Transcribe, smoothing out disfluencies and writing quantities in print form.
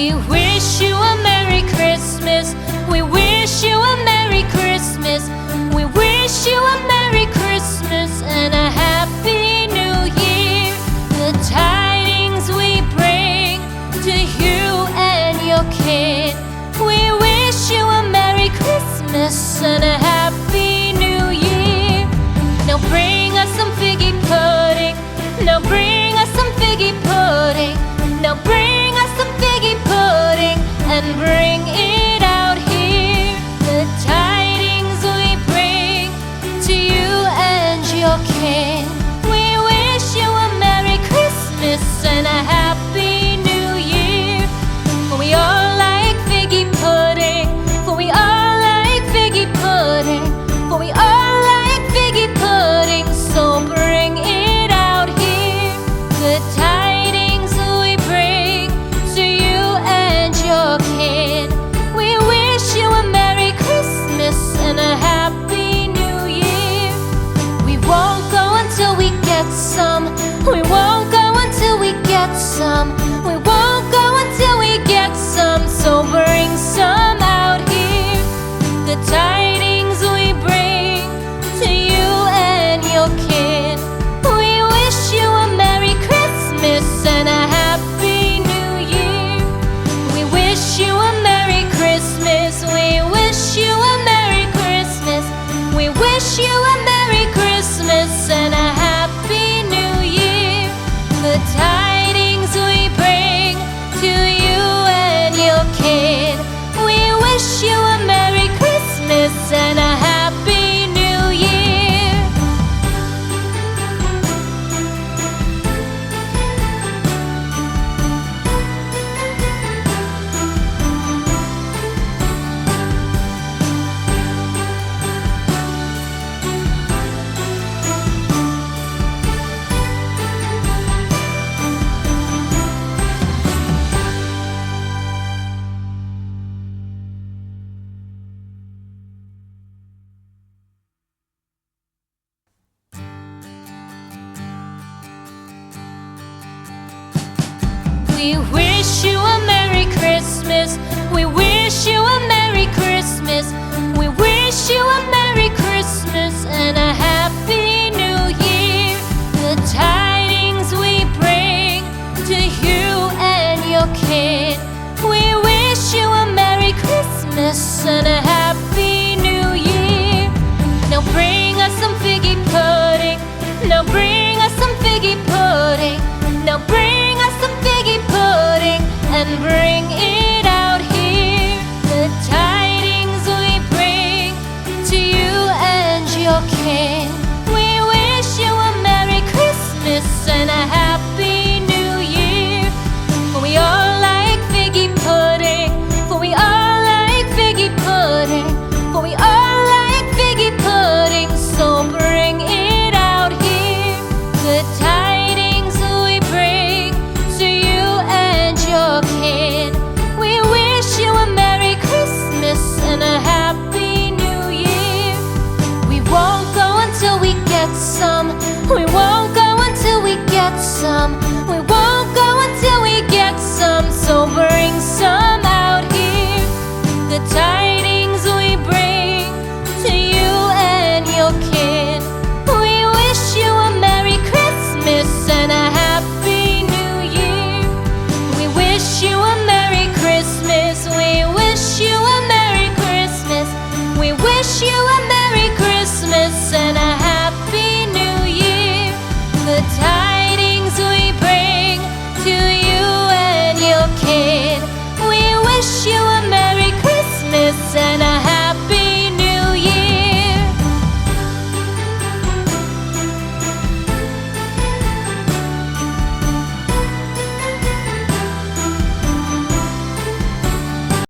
We wish you a Merry Christmas. We wish you a Merry Christmas. We wish you a Merry Christmas and a Happy New Year. The tidings we bring to you and your kid. We wish you a Merry Christmas and a Happy New Year. Now bring us some figgy pudding. Now bring us some figgy pudding. Now bring us some figgy pudding and bring it out here. The tidings we bring to you and your kin. We wish you a Merry Christmas and a Happy New Year. For we all like figgy pudding. For we all like figgy pudding. For we all like figgy pudding. So bring it out here. The tidings we bring to you and your kin. We wish you a Merry Christmas and a Happy New Year. We won't go until we get some. We won't go until we get some. We won't go until we get some. So bring some out here. The tidings we bring to you and your kin. We wish you a Merry Christmas and a Happy New Year. We wish you a Merry Christmas. We wish you a Merry Christmas. We wish you a Merry Christmas and a Happy New Year. The tidings we bring to you and your kid. We wish you a Merry Christmas and a Happy New Year. We wish you a Merry Christmas. We wish you a Merry Christmas. We wish you a Merry Christmas and a Happy New Year. The tidings we bring to you and your kid. We wish you a Merry Christmas and a Happy New Year. Now bring us some figgy pudding. Now bring us some figgy pudding. Now bring us some figgy pudding and bring it out here. The tidings we bring to you and your kin. We wish you a Merry Christmas and a Happy New Year. For we all like figgy pudding. For we all like figgy pudding. For we all like figgy pudding. So bring it out here. The tidings we bring to you and your kin. We wish you a Merry Christmas and a Happy New Year. We won't go until we get some. We won't go until we get some. We won't go until we get some. So bring some out here. The tidings we bring to you and your kin. We wish you a Merry Christmas and a Happy New Year. We wish you a Merry Christmas. We wish you a Merry Christmas. We wish you a Merry Christmas and a Happy New Year. The tidings we bring to you and your kid. We wish you